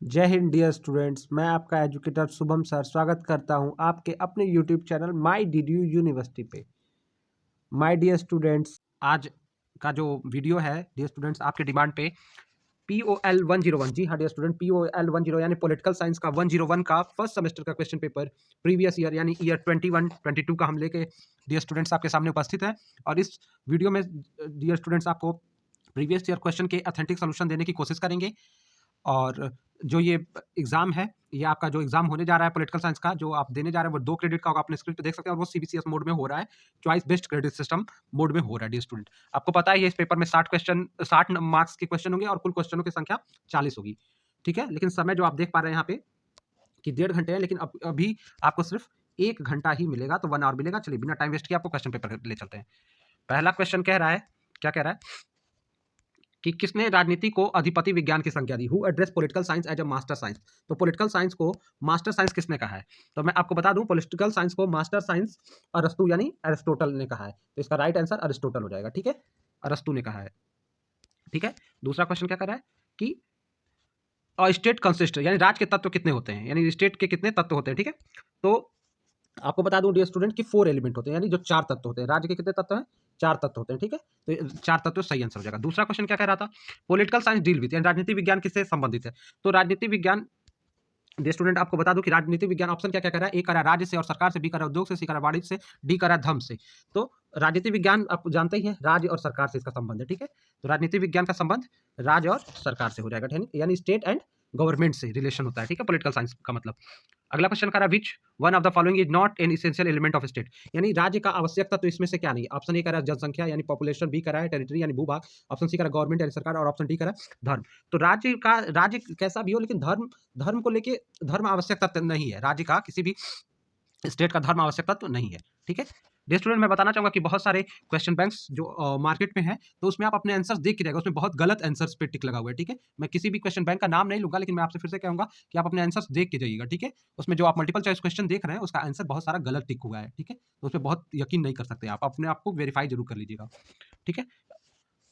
जय Hind dear students, मैं आपका एजुकेटर शुभम सर स्वागत करता हूं आपके अपने YouTube channel my DDU university पे। माय डियर स्टूडेंट्स, आज का जो वीडियो है डियर स्टूडेंट्स आपके डिमांड पे POL 101, जी हाँ डियर स्टूडेंट, POL 10 यानी पॉलिटिकल साइंस का 101 का फर्स्ट सेमेस्टर का क्वेश्चन पेपर प्रीवियस ईयर यानी ईयर 21-22 का हम लेके डियर स्टूडेंट्स आपके सामने उपस्थित है। और इस वीडियो में डियर स्टूडेंट्स आपको प्रीवियस ईयर क्वेश्चन के ऑथेंटिक सोल्यूशन देने की कोशिश करेंगे। और जो ये एग्जाम है, ये आपका जो एग्जाम होने जा रहा है पॉलिटिकल साइंस का, जो आप देने जा रहे हैं वो 2 क्रेडिट का होगा, अपने स्क्रीन पे देख सकते हैं। और वो CBCS मोड में हो रहा है, choice based credit system mode में हो रहा है डियर स्टूडेंट। आपको पता है ये इस पेपर में 60 मार्क्स के क्वेश्चन होंगे और कुल क्वेश्चनों की संख्या 40 होगी, ठीक है। लेकिन समय जो आप देख पा रहे हैं यहाँ पे कि 1.5 घंटे है, लेकिन अभी आपको सिर्फ 1 घंटा ही मिलेगा, तो 1 आवर मिलेगा। चलिए बिना टाइम वेस्ट किए आपको क्वेश्चन पेपर ले चलते हैं। पहला क्वेश्चन कह रहा है, क्या कह रहा है कि किसने राजनीति को अधिपति विज्ञान की संज्ञा दी? Who address political science as a master science? तो पॉलिटिकल साइंस को मास्टर साइंस किसने कहा है? तो मैं आपको बता दूं, पॉलिटिकल साइंस को मास्टर साइंस अरस्तु यानी अरिस्टोटल ने कहा है। तो इसका राइट आंसर अरिस्टोटल हो जाएगा, ठीक है। अरस्तु ने कहा है, ठीक है। दूसरा क्वेश्चन क्या कर रहा है कि स्टेट कंसिस्ट यानी राज्य के तत्व कितने होते हैं, यानी स्टेट के कितने तत्व होते हैं, ठीक है। तो आपको बता दूं डियर स्टूडेंट कि 4 एलिमेंट होते हैं, यानी जो 4 तत्व होते हैं। राज्य के कितने तत्व हैं? 4 तत्व होते हैं, ठीक है। तो ये 4 तत्व सही आंसर हो जाएगा। दूसरा क्वेश्चन क्या कह रहा था? पॉलिटिकल साइंस डील विद, यानी राजनीति विज्ञान किससे संबंधित है? तो राजनीति विज्ञान डियर स्टूडेंट आपको बता दूं कि राजनीति विज्ञान ऑप्शन क्या क्या कर रहा है? ए कर रहा है राज्य से और सरकार से, बी कर रहा है उद्योग से, सी कर रहा है वाणिज्य से, डी कर रहा है धर्म से। तो राजनीति विज्ञान आप जानते ही हैं, राज्य और सरकार से इसका संबंध है, ठीक है। तो राजनीति विज्ञान का संबंध राज्य और सरकार से हो जाएगा, यानी स्टेट एंड गवर्नमेंट से रिलेशन होता है, ठीक है, पॉलिटिकल साइंस का मतलब। अगला क्वेश्चन कर रहा है which one of the following is not an essential element of state, यानी राज्य का आवश्यकता तो इसमें से क्या नहीं है? ऑप्शन ए कर रहा है जनसंख्या यानी पॉपुलेशन, बी कर रहा है टेरिटरी यानी भूभाग, ऑप्शन सी कर रहा है गवर्नमेंट यानी सरकार, और ऑप्शन डी कर रहा है धर्म। तो राज्य कैसा भी हो, लेकिन धर्म धर्म को लेके धर्म आवश्यक तत्व नहीं है। राज्य का किसी भी स्टेट का धर्म आवश्यक तत्व नहीं है, ठीक है। डियर स्टूडेंट मैं बताना चाहूंगा कि बहुत सारे क्वेश्चन बैंक्स जो मार्केट में है, तो उसमें आप अपने आंसर्स देख के जाएगा, उसमें बहुत गलत आंसर्स पे टिक लगा हुआ है, ठीक है। मैं किसी भी क्वेश्चन बैंक का नाम नहीं लूंगा, लेकिन मैं आपसे फिर से कहूंगा कि आप अपने आंसर्स देख के जाइएगा, ठीक है। उसमें जो आप मल्टीपल चॉइस क्वेश्चन देख रहे हैं उसका आंसर बहुत सारा गलत टिक हुआ है, ठीक है। तो उस पर बहुत यकीन नहीं कर सकते, आप अपने आप को वेरीफाई जरूर कर लीजिएगा, ठीक है।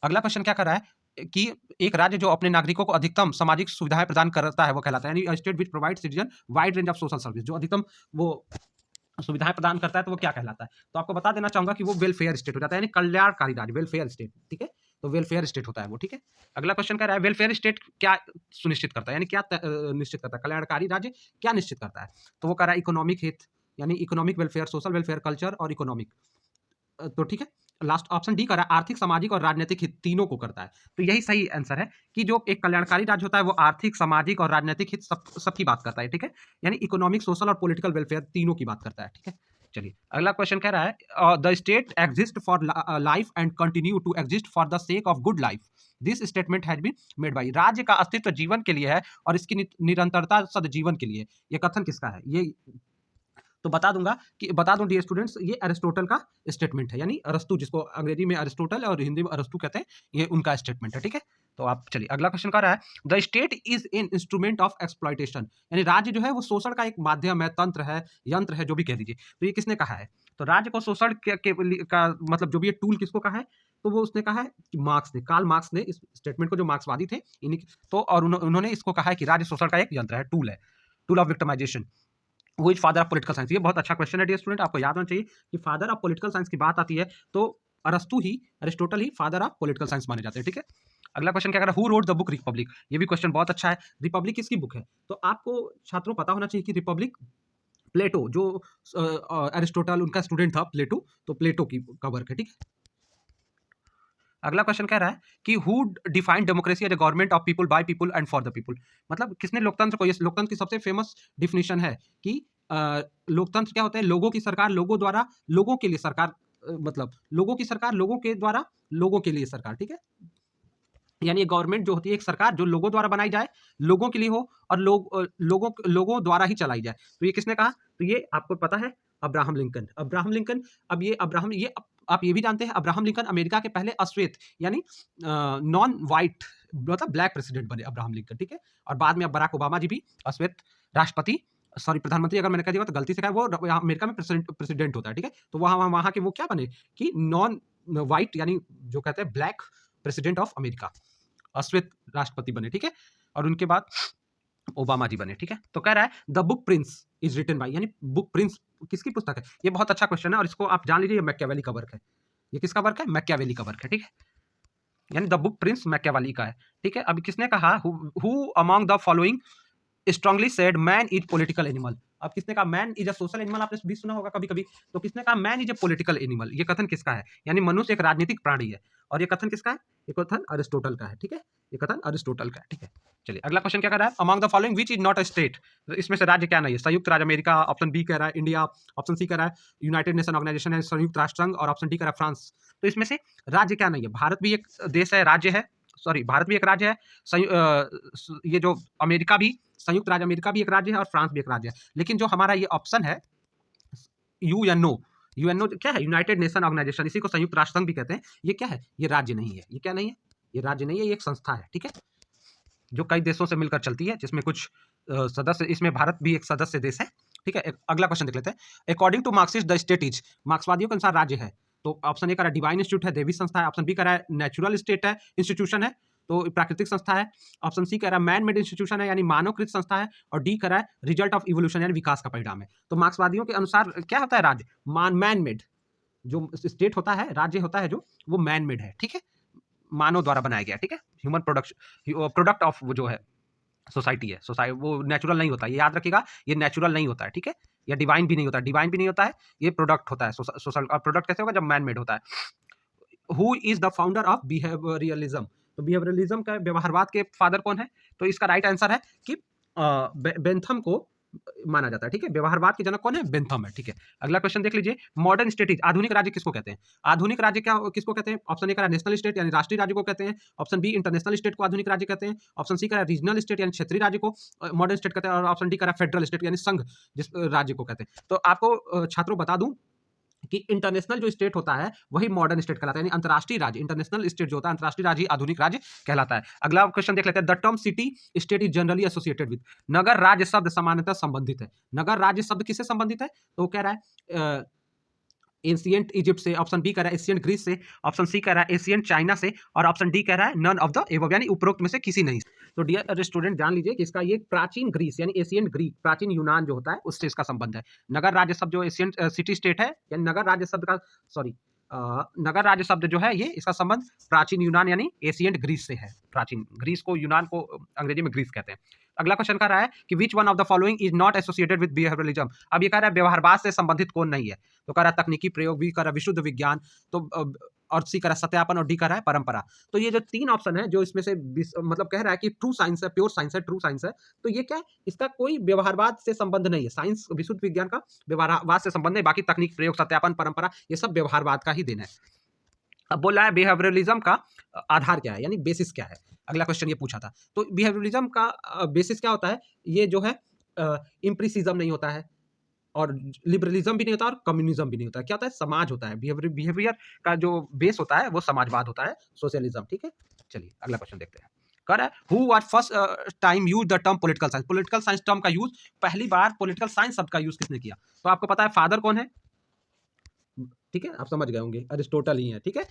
अगला क्वेश्चन क्या कर रहा है कि एक राज्य जो अपने नागरिकों को अधिकतम सामाजिक सुविधाएं प्रदान करता है वो कहलाता है, यानी state which provide citizen wide range of social service, जो अधिकतम वो सुविधाएं प्रदान करता है तो वो क्या कहलाता है? तो आपको बता देना चाहूंगा कि वो वेलफेयर स्टेट हो जाता है, यानी कल्याणकारी राज्य, वेलफेयर स्टेट, ठीक है। तो वेलफेयर स्टेट होता है वो, ठीक है। अगला क्वेश्चन कह रहा है वेलफेयर स्टेट क्या सुनिश्चित करता है, यानी क्या निश्चित करता है? कल्याणकारी राज्य क्या निश्चित करता है? तो वो कह रहा है इकोनॉमिक हित, यानी economic welfare, social welfare, culture और इकोनॉमिक। तो ठीक है, लास्ट ऑप्शन डी करा आर्थिक सामाजिक और राजनीतिक हित तीनों को करता है। तो यही सही आंसर है कि जो एक कल्याणकारी राज्य होता है वो आर्थिक सामाजिक और राजनीतिक हित सबकी बात करता है, ठीक है। यानी इकोनॉमिक सोशल और पॉलिटिकल वेलफेयर तीनों की बात करता है, ठीक है। चलिए अगला क्वेश्चन कह रहा है the state exist for life and continue to exist for the sake of good life, this statement has been made by. राज्य का अस्तित्व जीवन के लिए है और इसकी निरंतरता सदजीवन के लिए। ये कथन किसका है? ये तो बता दूं डियर स्टूडेंट्स, ये अरिस्टोटल का स्टेटमेंट है, यानी अरस्तु, जिसको अंग्रेजी में अरिस्टोटल और हिंदी में अरस्तु कहते हैं, ये उनका स्टेटमेंट है, ठीक है। तो आप चलिए अगला क्वेश्चन कर रहा है the state is an instrument of exploitation, यानी राज्य जो है वो शोषण का एक माध्यम है, तंत्र है, यंत्र है, जो भी कह दीजिए। तो ये किसने कहा है? तो राज्य को शोषण का मतलब जो भी ये टूल किसको कहा है? तो वो उसने कहा है कि मार्क्स ने, कार्ल मार्क्स ने इस स्टेटमेंट को, जो मार्क्सवादी थे इन्हीं, तो और उन्होंने इसको कहा है कि राज्य शोषण का एक यंत्र है, टूल है, टूल ऑफ विक्टिमाइजेशन। वो is father of political science. ये बहुत अच्छा क्वेश्चन है डियर स्टूडेंट, आपको याद होना चाहिए कि फादर ऑफ पॉलिटिकल साइंस की बात आती है तो अरस्तु ही, अरिस्टोटल ही फादर ऑफ पॉलिटिकल साइंस माने जाते हैं, ठीक है। अगला क्वेश्चन क्या कर रहा है who wrote the book Republic? ये भी क्वेश्चन बहुत अच्छा है। रिपब्लिक किसकी बुक है? तो आपको छात्रों पता होना चाहिए कि रिपब्लिक प्लेटो, जो अरिस्टोटल उनका स्टूडेंट था प्लेटो, तो प्लेटो की का वर्क है, ठीक है। अगला क्वेश्चन कह रहा है कि who define democracy as a government of people by people and for the people, मतलब किसने लोकतंत्र को, ये लोकतंत्र की सबसे फेमस डिफिनेशन है कि लोकतंत्र क्या होता है? लोगों की सरकार, लोगों द्वारा लोगों के लिए सरकार, मतलब लोगों की सरकार, लोगों के द्वारा लोगों के लिए सरकार, ठीक है। यानी गवर्नमेंट जो होती है एक सरकार जो लोगों द्वारा बनाई जाए, लोगों के लिए हो और लोगों द्वारा ही चलाई जाए। तो ये किसने कहा? तो ये आपको पता है अब्राहम लिंकन। अब्राहम लिंकन, अब ये अब्राहम, ये आप ये भी जानते हैं अब्राहम लिंकन अमेरिका के पहले अश्वेत यानी नॉन वाइट, मतलब ब्लैक प्रेसिडेंट बने अब्राहम लिंकन, ठीक है। और बाद में अब बराक ओबामा जी भी अश्वेत राष्ट्रपति, सॉरी प्रधानमंत्री अगर मैंने कह दिया तो गलती से कहा, वो अमेरिका में प्रेसिडेंट होता है, ठीक है। तो वहां के वो क्या बने कि नॉन वाइट, यानी जो कहते हैं ब्लैक प्रेसिडेंट ऑफ अमेरिका, अश्वेत राष्ट्रपति बने, ठीक है। और उनके बाद ओबामा जी बने, ठीक है। तो कह रहा है the book Prince is written by, यानी बुक प्रिंस किसकी पुस्तक है? ये बहुत अच्छा क्वेश्चन है और इसको आप जान लीजिए, ये मैकियावेली का वर्क है। ये किसका वर्क है? मैकियावेली का वर्क है, ठीक है। यानी द बुक प्रिंस मैकियावेली का है, ठीक है। अब किसने कहा who among the following strongly said man is political animal? अब किसने कहा man is a social animal? आपने भी सुना होगा कभी कभी। तो किसने कहा man is a political animal? ये कथन किसका है? यानी मनुष्य एक राजनीतिक प्राणी है। और ये कथन किसका है? ये कथन अरिस्टोटल का है, ठीक है। ये कथन अरिस्टोटल का है, ठीक है। चलिए अगला क्वेश्चन क्या कर रहा है? Among the following which is not a state? इसमें से राज्य क्या नहीं है? संयुक्त राज्य अमेरिका, ऑप्शन बी कह रहा है इंडिया, ऑप्शन सी कह रहा है यूनाइटेड नेशन ऑर्गेनाइजेशन है, संयुक्त राष्ट्र संघ, और ऑप्शन डी कह रहा है फ्रांस। तो इसमें से राज्य क्या नहीं है? भारत भी एक देश है, राज्य है। सॉरी, भारत भी एक राज्य है। ये जो अमेरिका भी, संयुक्त राज्य अमेरिका भी एक राज्य है और फ्रांस भी एक राज्य है। लेकिन जो हमारा ये ऑप्शन है यूएनओ, यूएनओ क्या है? यूनाइटेड नेशन ऑर्गेनाइजेशन, इसी को संयुक्त राष्ट्र संघ भी कहते हैं। ये क्या है? ये राज्य नहीं है। ये क्या नहीं है? ये राज्य नहीं है, ये एक संस्था है, ठीक है, जो कई देशों से मिलकर चलती है, जिसमें कुछ सदस्य, इसमें भारत भी एक सदस्य देश है, ठीक है। अगला क्वेश्चन देख लेते हैं। According to Marxist the state is, मार्क्सवादियों के अनुसार राज्य है, तो ऑप्शन ए कह रहा है डिवाइन इंस्टीट्यूट है, देवी संस्था है। ऑप्शन बी कह रहा है नेचुरल स्टेट है, इंस्टीट्यूशन है, तो प्राकृतिक संस्था है। ऑप्शन सी कह रहा है मैन मेड इंस्टीट्यूशन है, यानी मानवकृत संस्था है। और डी कह रहा है रिजल्ट ऑफ इवोल्यूशन, यानी विकास का परिणाम है। तो मार्क्सवादियों के अनुसार क्या होता है राज्य? Man made. जो स्टेट होता है, राज्य होता है जो, वो मैन मेड है, ठीक है, मानव द्वारा बनाया गया, ठीक है। ह्यूमन प्रोडक्ट ऑफ वो जो है सोसाइटी है, सोसाइटी वो नेचुरल नहीं होता, ये याद रखिएगा, ये नेचुरल नहीं होता है, ठीक है। या डिवाइन भी नहीं होता, डिवाइन भी नहीं होता है, ये प्रोडक्ट होता है सोशल। और प्रोडक्ट कैसे होगा? जब मैन मेड होता है। Who is the founder of behaviouralism? तो बिहेवियरलिज्म का, व्यवहारवाद के फादर कौन है? तो इसका राइट आंसर है कि बेंथम को माना जाता है, ठीक है। व्यवहारवाद के जनक कौन है? बेंथम है, ठीक है। अगला क्वेश्चन देख लीजिए। मॉडर्न स्टेट इज, आधुनिक राज्य किसको कहते हैं? आधुनिक राज्य क्या किसको कहते हैं? ऑप्शन ए कह रहा है नेशनल स्टेट, यानी राष्ट्रीय राज्य को कहते हैं। ऑप्शन बी इंटरनेशनल स्टेट को आधुनिक राज्य कहते हैं। ऑप्शन सी कह रहा है रीजनल स्टेट, यानी क्षेत्रीय राज्य को मॉडर्न स्टेट कहते हैं। और ऑप्शन डी कह रहा है फेडरल स्टेट, यानी संघ जिस राज्य को कहते हैं। तो आपको छात्रों बता दूं कि इंटरनेशनल जो स्टेट होता है वही मॉडर्न स्टेट कहलाता है, यानी अंतरराष्ट्रीय राज्य। इंटरनेशनल स्टेट जो होता है, अंतरराष्ट्रीय राज्य, आधुनिक राज्य कहलाता है। अगला क्वेश्चन देख लेते हैं। The term city state is generally associated with, नगर राज्य शब्द सामान्यतः संबंधित है। नगर राज्य शब्द किससे संबंधित है? तो कह रहा है एशियंट इजिप्ट से। ऑप्शन बी कह रहा है एशियंट ग्रीस से। ऑप्शन सी कह रहा है एशियंट चाइना से। और ऑप्शन डी कह रहा है नन ऑफ द एबव, यानी उपरोक्त में से किसी नहीं। तो डियर स्टूडेंट जान लीजिए कि इसका ये प्राचीन ग्रीस, यानी एशियंट ग्रीक, प्राचीन यूनान जो होता है उससे इसका संबंध है। नगर राज्य शब्द जो एशियंट सिटी स्टेट है, यानी नगर राज्य शब्द का, सॉरी, नगर राज्य शब्द जो है, ये इसका संबंध प्राचीन यूनान यानी एशियंट ग्रीस से है। प्राचीन ग्रीस को, यूनान को अंग्रेजी में ग्रीस कहते हैं। अगला क्वेश्चन कर रहा है कि which one of the following is not associated with behaviourism? अब ये कह रहा है व्यवहारवाद से संबंधित कौन नहीं है? तो कह रहा है तकनीकी प्रयोग, बी कह रहा है विशुद्ध विज्ञान, तो और सी कह रहा है सत्यापन, और डी कह रहा है परंपरा। तो ये जो तीन ऑप्शन है, जो इसमें से मतलब कह रहा है कि ट्रू साइंस है, प्योर साइंस है, ट्रू साइंस है, तो ये क्या है? इसका कोई व्यवहारवाद से संबंध नहीं है। साइंस, विशुद्ध विज्ञान का व्यवहारवाद से संबंध नहीं, बाकी तकनीक प्रयोग, सत्यापन, परंपरा, ये सब व्यवहारवाद का ही देना है। अब बोला है बिहेवियरलिज्म का आधार क्या है, यानी बेसिस क्या है? अगला क्वेश्चन ये पूछा था। तो बिहेवियरलिज्म का बेसिस क्या होता है? ये जो है इम्प्रीसिज्म नहीं होता है, और लिबरलिज्म भी नहीं होता, और कम्युनिज्म भी नहीं होता है। क्या होता है? समाज होता है। बिहेवियर का जो बेस होता है वो समाजवाद होता है, सोशलिज्म, ठीक है। चलिए अगला क्वेश्चन देखते हैं। कह रहा है who was first time use the term political science? Political science term का यूज पहली बार, पॉलिटिकल साइंस शब्द का यूज किसने किया? तो आपको पता है फादर कौन है, ठीक है, आप समझ गए होंगे, अरिस्टोटल ही है, ठीक है।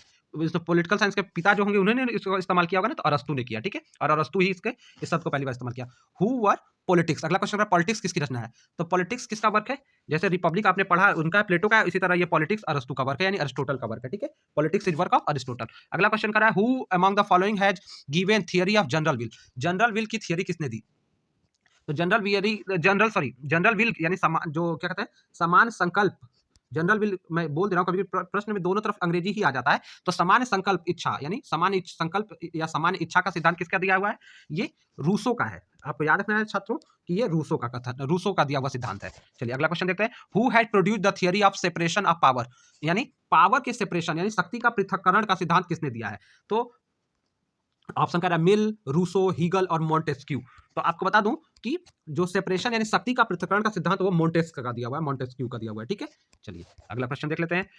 पॉलिटिकल साइंस के पिता जो होंगे उन्होंने इसको इस्तेमाल किया होगा ना, तो अरस्तु ने किया, ठीक है। और अरस्तु ही इस शब्द को पहली बार इस्तेमाल किया। Who were politics? अगला क्वेश्चन है पॉलिटिक्स किसकी रचना है? तो पॉलिटिक्स किसका वर्क है? जैसे रिपब्लिक आपने पढ़ा उनका, प्लेटो का, इसी तरह ये पॉलिटिक्स अरस्तु का वर्क है, यानी अरिस्टोटल का वर्क है, ठीक है। Politics is work of Aristotle. अगला क्वेश्चन कर रहा है who among the following has given theory of general will? General will की थियरी किसने दी? तो जनरल विल यानी जो क्या कहते हैं, समान संकल्प। जनरल विल, मैं बोल दे रहा हूँ, कभी प्रश्न में दोनों तरफ अंग्रेजी ही आ जाता है। तो सामान्य संकल्प इच्छा, यानी सामान्य संकल्प या सामान्य इच्छा का सिद्धांत किसका दिया हुआ है? ये रूसो का है। आपको याद रखना है छात्रों कि ये रूसो का कथन, रूसो का दिया हुआ सिद्धांत है। चलिए अगला क्वेश्चन देखते हैं। Who had produced the theory of separation of power? यानी पावर के सेपरेशन, यानी शक्ति का पृथक्करण का सिद्धांत किसने दिया है? तो ऑप्शन कह रहा है मिल, रूसो, हीगल और मोंटेस्क्यू। तो आपको बता दूं कि जो सेपरेशन यानी शक्ति का पृथक्करण का सिद्धांत वो मोंटेस्क्यू का दिया हुआ है, मोंटेस्क्यू का दिया हुआ है, ठीक है। चलिए अगला क्वेश्चन देख लेते हैं।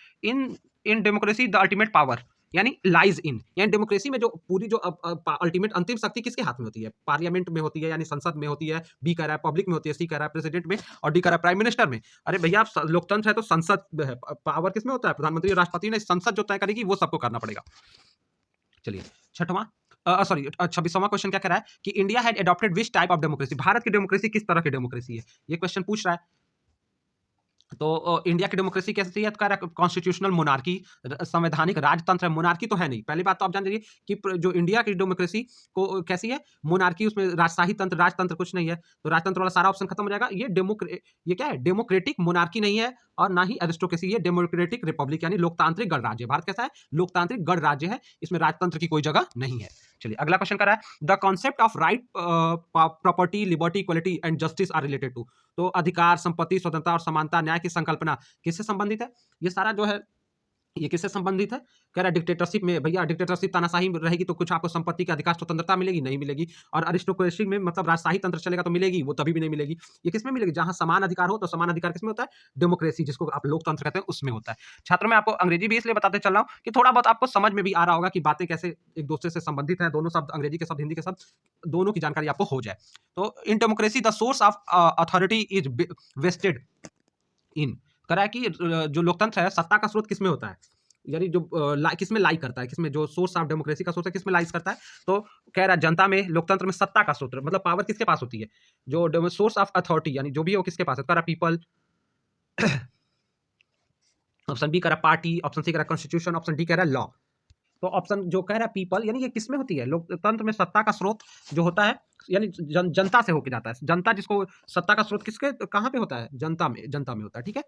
इन डेमोक्रेसी द अल्टीमेट पावर यानी लाइज इन, यानी डेमोक्रेसी में जो पूरी जो अल्टीमेट अंतिम शक्ति किसके हाथ में होती है? पार्लियामेंट में होती है, यानी संसद में होती है। बी कह रहा है पब्लिक में होती है, सी कह रहा है प्रेसिडेंट में, और डी कह रहा है प्राइम मिनिस्टर में। अरे भैया लोकतंत्र है तो संसद है, पावर किसमें होता है? प्रधानमंत्री, राष्ट्रपति ने। संसद जो तय करेगी वो सबको करना पड़ेगा। चलिए छठवां, सॉरी 26वां क्वेश्चन क्या कह रहा है कि India had adopted which type of democracy, Bharat की डेमोक्रेसी किस तरह की डेमोक्रेसी है, ये क्वेश्चन पूछ रहा है। तो इंडिया की डेमोक्रेसी कैसी है, कॉन्स्टिट्यूशनल मोनार्की, संवैधानिक राजतंत्र है। मोनार्की तो है नहीं, पहली बात तो आप जान लीजिए कि जो इंडिया की डेमोक्रेसी को कैसी है, मोनार्की, उसमें राजशाही तंत्र राजतंत्र कुछ नहीं है, तो राजतंत्र वाला सारा ऑप्शन खत्म हो जाएगा। ये क्या है, डेमोक्रेटिक मोनार्की नहीं है और ना ही एरिस्टोक्रेसी, ये डेमोक्रेटिक रिपब्लिक यानी लोकतांत्रिक गणराज्य है। भारत कैसा है, लोकतांत्रिक गणराज्य है, इसमें राजतंत्र की कोई जगह नहीं है। चलिए अगला क्वेश्चन कर रहा है the concept of right, property, liberty, equality and justice are related to. तो अधिकार, संपत्ति, स्वतंत्रता और समानता, न्याय की संकल्पना किससे संबंधित है, ये सारा जो है ये किससे संबंधित है, कह रहा है डिक्टेटरशिप में। भैया डिक्टेटरशिप तानाशाही में रहेगी तो कुछ आपको संपत्ति के अधिकार, स्वतंत्रता मिलेगी नहीं मिलेगी, और अरिस्टोक्रेसी में मतलब राजशाही तंत्र चलेगा तो मिलेगी, वो तभी भी नहीं मिलेगी। ये किसमें मिलेगी, जहां समान अधिकार हो, तो समान अधिकार किसमें होता है, डेमोक्रेसी, जिसको आप लोकतंत्र कहते हैं, उसमें होता है। छात्रों में आपको अंग्रेजी भी इसलिए बताते चल रहा हूं कि थोड़ा बहुत आपको समझ में भी आ रहा होगा कि बातें कैसे एक दूसरे से संबंधित है, दोनों शब्द अंग्रेजी के शब्द हिंदी के शब्द दोनों की जानकारी आपको हो जाए। तो in democracy the source of authority is vested in, कह रहा है कि जो लोकतंत्र है, सत्ता का स्रोत किसमें होता है, यानी जो किसमें लाई करता है, किसमें जो सोर्स ऑफ डेमोक्रेसी का सोर्स है किसमें लाइज करता है, तो कह रहा है जनता में, लोकतंत्र में सत्ता का स्रोत मतलब पावर किसके पास होती है, जो सोर्स ऑफ अथॉरिटी यानी जो भी है वो किसके पास है, कह रहा पीपल, ऑप्शन बी कह रहा पार्टी, ऑप्शन सी कह रहा कॉन्स्टिट्यूशन, ऑप्शन डी कह रहा लॉ। तो ऑप्शन जो कह रहा है पीपल, यानी ये किसमें होती है, लोकतंत्र में सत्ता का स्रोत जो होता है, यानी जनता से होकर जाता है, जनता जिसको सत्ता का स्रोत किसके कहां पे होता है, जनता में होता है, ठीक है।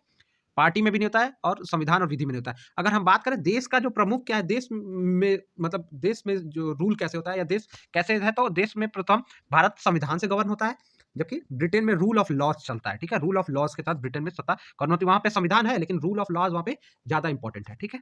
पार्टी में भी नहीं होता है और संविधान और विधि में नहीं होता है। अगर हम बात करें देश का जो प्रमुख क्या है, देश में मतलब देश में जो रूल कैसे होता है या देश कैसे है, तो देश में प्रथम भारत संविधान से गवर्न होता है, जबकि ब्रिटेन में रूल ऑफ लॉज चलता है, ठीक है। रूल ऑफ लॉज के साथ ब्रिटेन में सत्ता गवर्न होती है, वहां पे संविधान है लेकिन रूल ऑफ लॉज वहां पे ज्यादा इंपॉर्टेंट है, ठीक है।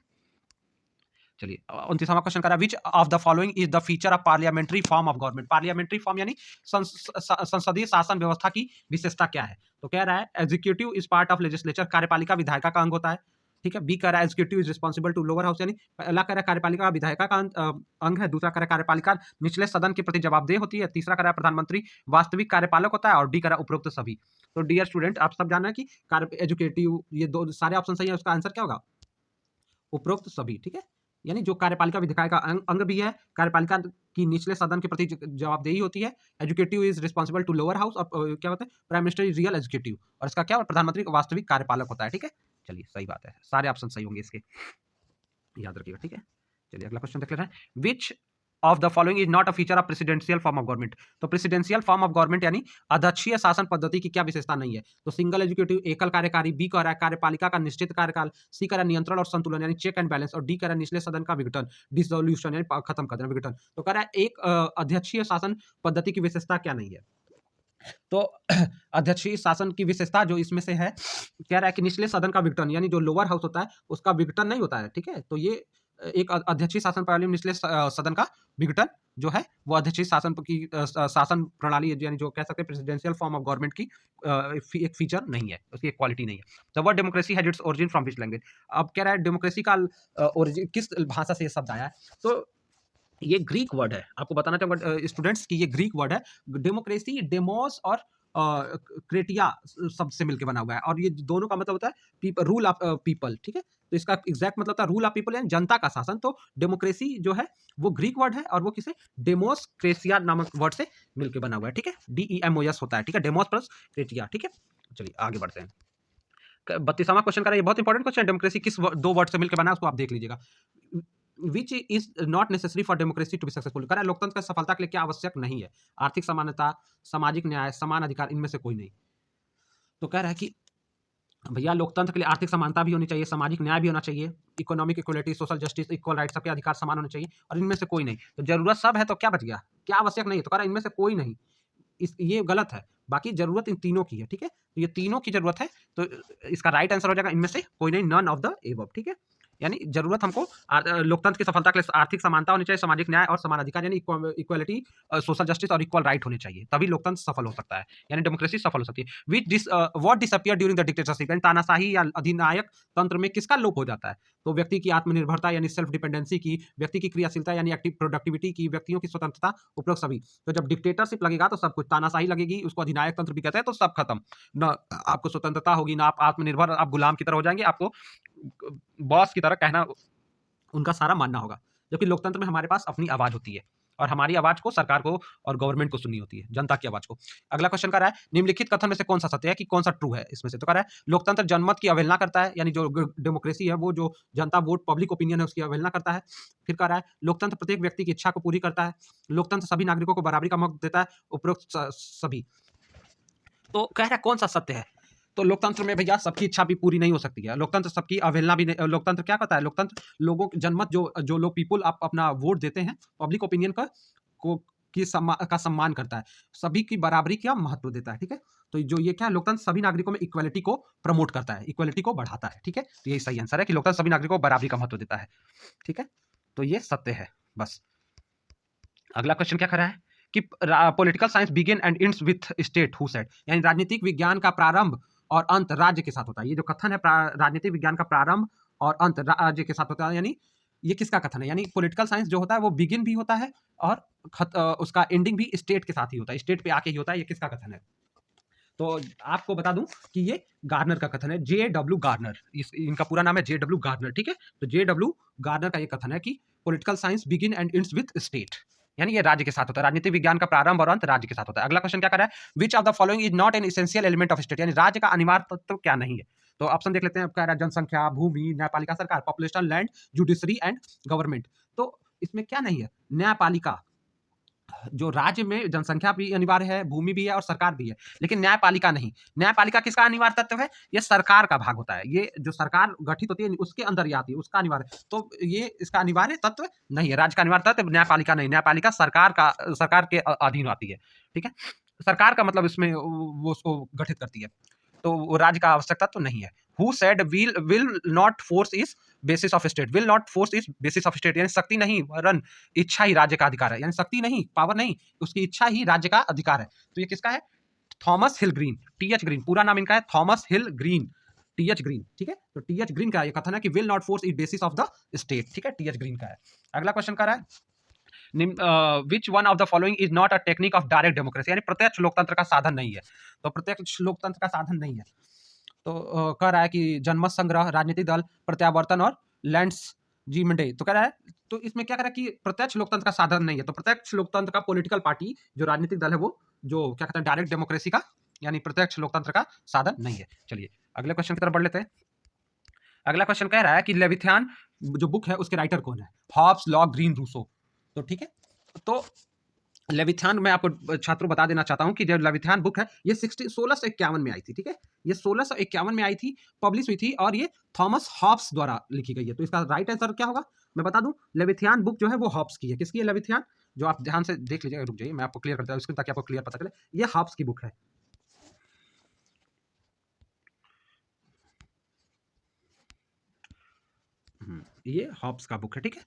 चलिए 29वां क्वेश्चन करा which of the following is the feature of parliamentary form of government, parliamentary form यानी संसदीय शासन व्यवस्था की विशेषता क्या है, तो कह रहा है executive is part of legislature, कार्यपालिका विधायिका का अंग होता है, ठीक है। बी कह रहा है executive is responsible to lower house, यानी पहला कह रहा है कार्यपालिका विधायिका का अंग है, दूसरा कह रहा है कार्यपालिका निचले सदन के प्रति जवाबदेह होती है, तीसरा कह रहा है प्रधानमंत्री वास्तविक कार्यपालक होता है, और डी कह रहा है उपरोक्त सभी। तो डियर स्टूडेंट आप सब जानना है कि एजुकेटिव, ये दो सारे ऑप्शन सही है, उसका आंसर क्या होगा, उपरोक्त सभी, ठीक है। यानी जो कार्यपालिका विधायिका का अंग भी है, कार्यपालिका की निचले सदन के प्रति जवाबदेही होती है, executive is responsible to lower house, और क्या होता है prime minister is real executive, और इसका क्या प्रधानमंत्री वास्तविक कार्यपालक होता है, ठीक है। चलिए सही बात है, सारे ऑप्शन सही होंगे इसके, याद रखिएगा, ठीक है। चलिए अगला क्वेश्चन देख लेते हैं which of the following is not a feature of presidential form of government, तो प्रेसिडेंशियल फॉर्म ऑफ गवर्नमेंट यानी अध्यक्षीय शासन पद्धति की क्या विशेषता नहीं है, तो सिंगल एजुकेटिव, एकल कार्यकारी, बी कह रहा है कार्यपालिका का निश्चित कार्यकाल, सी कह रहा है नियंत्रण और संतुलन यानी चेक एंड बैलेंस, और डी कह रहा है निचले सदन का विघटन, डिसोल्यूशन यानी खत्म कर देना, विघटन। तो कह रहा है एक अध्यक्षीय शासन पद्धति की विशेषता क्या नहीं है, तो अध्यक्षीय शासन की विशेषता जो इसमें से है, कह रहा है कि निचले सदन का विघटन, यानी जो लोअर हाउस होता है उसका विघटन नहीं होता है, ठीक है। तो ये एक अध्यक्षीय शासन प्रणाली में निचले सदन का विघटन जो है वो अध्यक्षीय शासन की शासन प्रणाली यानी जो कह सकते हैं प्रेसिडेंशियल फॉर्म ऑफ गवर्नमेंट की एक फीचर नहीं है, उसकी एक क्वालिटी नहीं है। The word democracy has its origin from which language, अब कह रहा है डेमोक्रेसी का ओरिजिन किस भाषा से ये शब्द आया है, तो ये ग्रीक वर्ड है, आपको बताना चाहूंगा स्टूडेंट्स कि ये ग्रीक वर्ड है। डेमोक्रेसी डेमोस और क्रेटिया शब्द से मिलकर बना हुआ है, और ये दोनों का मतलब होता है रूल ऑफ पीपल, ठीक है। तो इसका एग्जैक्ट मतलब होता है रूल ऑफ पीपल यानी जनता का शासन। तो डेमोक्रेसी जो है वो ग्रीक वर्ड है और वो किसे डेमोस क्रेसिया नामक वर्ड से मिलकर बना हुआ है, ठीक है। DEMOS होता है, ठीक है, डेमोस प्लस क्रेटिया, ठीक है। चलिए आगे बढ़ते हैं। 32वां क्वेश्चन का, ये बहुत इंपॉर्टेंट क्वेश्चन है, डेमोक्रेसी किस दो वर्ड से मिलकर बना है उसको आप देख लीजिएगा। Which is not necessary for democracy to be successful, कह रहा है लोकतंत्र की सफलता के लिए क्या आवश्यक नहीं है, आर्थिक समानता, सामाजिक न्याय, समान अधिकार, इनमें से कोई नहीं। तो कह रहा है कि भैया लोकतंत्र के लिए आर्थिक समानता भी होनी चाहिए, सामाजिक न्याय भी होना चाहिए, economic equality, social justice, equal right, सबके अधिकार समान होने चाहिए, और इनमें से कोई नहीं। तो जरूरत सब है तो क्या बच गया, क्या आवश्यक नहीं है, तो कह रहा है इनमें से कोई नहीं, ये गलत है, बाकी जरूरत इन तीनों की है, ठीक है। तो ये तीनों की जरूरत है, तो इसका राइट आंसर हो जाएगा इनमें से कोई नहीं, नन ऑफ द एबव, ठीक है। यानी जरूरत हमको लोकतंत्र की सफलता के लिए आर्थिक समानता होनी चाहिए, सामाजिक न्याय और समान अधिकार यानी इक्वलिटी, सोशल जस्टिस और इक्वल राइट होने चाहिए, तभी लोकतंत्र सफल हो सकता है, यानी डेमोक्रेसी सफल हो सकती है। What disappear during the dictatorship, यानी तानाशाही या अधिनायक तंत्र में किसका लोप हो जाता है, तो व्यक्ति की आत्मनिर्भरता यानी सेल्फ डिपेंडेंसी की, व्यक्ति की क्रियाशीलता यानी एक्टिव प्रोडक्टिविटी की, व्यक्तियों की स्वतंत्रता, उपरोक्त सभी। तो जब डिक्टेटरशिप लगेगा तो सब कुछ, तानाशाही लगेगी उसको अधिनायक तंत्र भी कहते हैं, तो सब खत्म, ना आपको स्वतंत्रता होगी, ना आप आत्मनिर्भर, आप गुलाम की तरह हो जाएंगे, आपको बॉस की तरह कहना उनका सारा मानना होगा। जबकि लोकतंत्र में हमारे पास अपनी आवाज होती है, और हमारी आवाज को सरकार को और गवर्नमेंट को सुननी होती है, जनता की आवाज को। अगला क्वेश्चन कर रहा है निम्नलिखित कथन में से कौन सा सत्य है कि कौन सा ट्रू है इसमें से। तो कह रहा है लोकतंत्र जनमत की अवहेलना करता है, यानी जो डेमोक्रेसी है वो जो जनता वोट पब्लिक ओपिनियन है उसकी अवहेलना करता है। फिर कह रहा है लोकतंत्र प्रत्येक व्यक्ति की इच्छा को पूरी करता है। लोकतंत्र सभी नागरिकों को बराबरी का मौका देता है, उपरोक्त सभी। तो कह रहा है कौन सा सत्य है। तो लोकतंत्र में भैया सबकी इच्छा भी पूरी नहीं हो सकती है, लोकतंत्र सबकी अवहेलना भी नहीं। लोकतंत्र क्या करता है, लोकतंत्र लोगों की जनमत जो जो लोग पीपुल आप अपना वोट देते हैं, पब्लिक ओपिनियन का को का सम्मान करता है, सभी की बराबरी का महत्व देता है। ठीक है, तो जो ये क्या है, लोकतंत्र सभी नागरिकों में इक्वालिटी को प्रमोट करता है, इक्वालिटी को बढ़ाता है। ठीक है, तो यही सही आंसर है कि लोकतंत्र सभी नागरिकों को बराबरी का महत्व देता है। ठीक है, तो ये सत्य है बस। अगला क्वेश्चन क्या कर रहा है कि political science begin and ends with state who said, यानी राजनीतिक विज्ञान का प्रारंभ और अंत राज्य के साथ होता है। ये जो कथन है राजनीतिक विज्ञान का प्रारंभ और अंत राज्य के साथ होता है, यानी ये किसका कथन है। यानी पॉलिटिकल साइंस जो होता है वो बिगिन भी होता है और उसका एंडिंग भी स्टेट के साथ ही होता है, स्टेट पे आके ही होता है। ये किसका कथन है, तो आपको बता दूं कि ये गार्नर का कथन है, JW गार्नर। इनका पूरा नाम है JW गार्नर। ठीक है, तो JW गार्नर का ये कथन है कि political science begin and ends with state, यानी ये राज्य के साथ होता है, राजनीतिक विज्ञान का प्रारंभ और अंत राज्य के साथ होता है। अगला क्वेश्चन क्या कर रहा है which of the following is not an essential element of state, यानी राज्य का अनिवार्य तत्व क्या नहीं है। तो ऑप्शन देख लेते हैं। कह रहा है जनसंख्या, भूमि, न्यायपालिका सरकार, population, land, judiciary and government. तो इसमें क्या नहीं है, न्यायपालिका। जो राज्य में जनसंख्या भी अनिवार्य है, भूमि भी है और सरकार भी है, लेकिन न्यायपालिका नहीं। न्यायपालिका किसका अनिवार्य तत्व है, ये सरकार का भाग होता है, ये जो सरकार गठित होती है उसके अंदर ही आती है, उसका अनिवार्य। तो ये इसका अनिवार्य तत्व नहीं है, राज्य का अनिवार्य तत्व न्यायपालिका नहीं। न्यायपालिका सरकार के अधीन आती है। ठीक है, सरकार का मतलब इसमें वो उसको गठित करती है, तो राज्य का आवश्यकता तो नहीं है। Who said will not force is basis of state, will not force is basis of state, यानी शक्ति नहीं वरन इच्छा ही राज्य का अधिकार है, यानी शक्ति नहीं, पावर नहीं, उसकी इच्छा ही राज्य का अधिकार है। तो ये किसका है, थॉमस हिल ग्रीन, TH ग्रीन, पूरा नाम इनका है थॉमस हिल ग्रीन, TH ग्रीन। ठीक है, तो TH ग्रीन का ये कथन है कि will not force is basis of the state. ठीक है, TH ग्रीन का है। अगला क्वेश्चन कर रहा है which one of the following is not a technique of direct democracy, यानी प्रत्यक्ष लोकतंत्र का साधन नहीं है। तो प्रत्यक्ष लोकतंत्र का साधन नहीं है, तो कह रहा है कि जनमत संग्रह, राजनीतिक दल, प्रत्यावर्तन और लैंड्स जी मंडे। तो कह रहा है, तो इसमें क्या कह रहा है कि प्रत्यक्ष लोकतंत्र का साधन नहीं है, तो प्रत्यक्ष लोकतंत्र का पॉलिटिकल पार्टी जो राजनीतिक दल है वो जो क्या कहते हैं डायरेक्ट डेमोक्रेसी का यानी प्रत्यक्ष लोकतंत्र का साधन नहीं है। चलिए अगले क्वेश्चन की तरफ बढ़ लेते हैं। अगला क्वेश्चन कह रहा है कि लेविथान जो बुक है उसके राइटर कौन है, हॉब्स, लॉक, ग्रीन, रूसो। तो ठीक है, तो लेविथान मैं आपको छात्रों बता देना चाहता हूं कि जो लेविथान बुक है ये 1651 में आई थी। ठीक है, ये 1651 में आई थी, पब्लिश हुई थी और ये थॉमस हॉब्स द्वारा लिखी गई है। तो इसका राइट आंसर क्या होगा, मैं बता दूं लेविथान बुक जो है वो हॉब्स की है। किसकी है लेविथान, जो आप ध्यान से देख लीजिएगा, रुक जाइए मैं आपको क्लियर करता हूं स्क्रीन ताकि आपको क्लियर पता चले। ये हॉब्स की बुक है। ये हॉब्स का बुक है। ठीक है,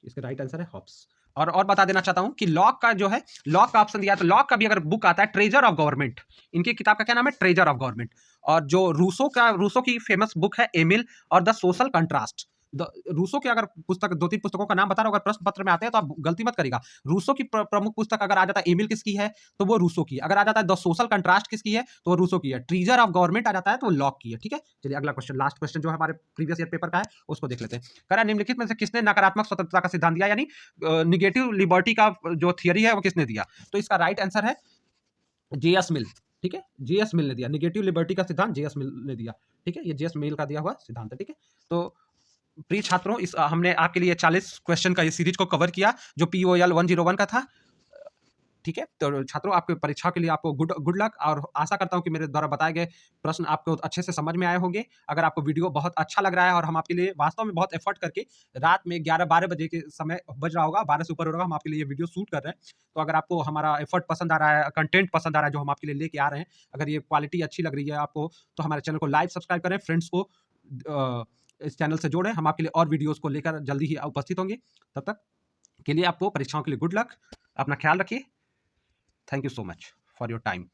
इसका राइट आंसर है हॉब्स। और बता देना चाहता हूं कि लॉक का जो है, लॉक का ऑप्शन दिया तो लॉक का भी अगर बुक आता है ट्रेजर ऑफ गवर्नमेंट, इनकी किताब का क्या नाम है, ट्रेजर ऑफ गवर्नमेंट। और जो रूसो की फेमस बुक है एमिल और द सोशल कंट्रास्ट। रूसो के अगर पुस्तक, 2-3 पुस्तकों का नाम बता रहा हूं, अगर प्रश्न पत्र में आते हैं तो आप गलती मत करिएगा। रूसो की प्रमुख पुस्तक अगर आ जाता है एमिल किसकी है, तो वो रूसो की। अगर आ जाता है द सोशल कंट्रास्ट किसकी है, तो वो रूसो की है। ट्रेजर ऑफ गवर्नमेंट आ जाता है तो वो लॉक की है। ठीक है, चलिए अगला क्वेश्चन, लास्ट क्वेश्चन जो है हमारे प्रीवियस ईयर पेपर का है उसको देख लेते हैं। कह रहा है निम्नलिखित में से किसने नकारात्मक स्वतंत्रता का सिद्धांत दिया, यानी निगेटिव लिबर्टी का जो थियरी है वो किसने दिया। तो इसका राइट आंसर है JS मिल। ठीक है, JS मिल ने दिया निगेटिव लिबर्टी का सिद्धांत, JS मिल ने दिया। ठीक है, ये JS मिल का दिया हुआ सिद्धांत है। ठीक है, तो प्रिय छात्रों, इस हमने आपके लिए 40 क्वेश्चन का ये सीरीज को कवर किया जो POL 101 का था। ठीक है, तो छात्रों आपके परीक्षा के लिए आपको गुड लक, और आशा करता हूं कि मेरे द्वारा बताए गए प्रश्न आपको अच्छे से समझ में आए होंगे। अगर आपको वीडियो बहुत अच्छा लग रहा है और हम आपके लिए वास्तव में बहुत एफर्ट करके रात में 11-12 बजे के समय बज रहा होगा, 12 से ऊपर हो रहा होगा, हम आपके लिए ये वीडियो शूट कर रहे हैं। तो अगर आपको हमारा एफर्ट पसंद आ रहा है, कंटेंट पसंद आ रहा है जो हम आपके लिए लेके आ रहे हैं, अगर ये क्वालिटी अच्छी लग रही है आपको, तो हमारे चैनल को लाइक सब्सक्राइब करें, फ्रेंड्स को इस चैनल से जोड़ें। हम आपके लिए और वीडियोस को लेकर जल्दी ही उपस्थित होंगे। तब तक के लिए आपको परीक्षाओं के लिए गुड लक, अपना ख्याल रखिए। Thank you so much for your time.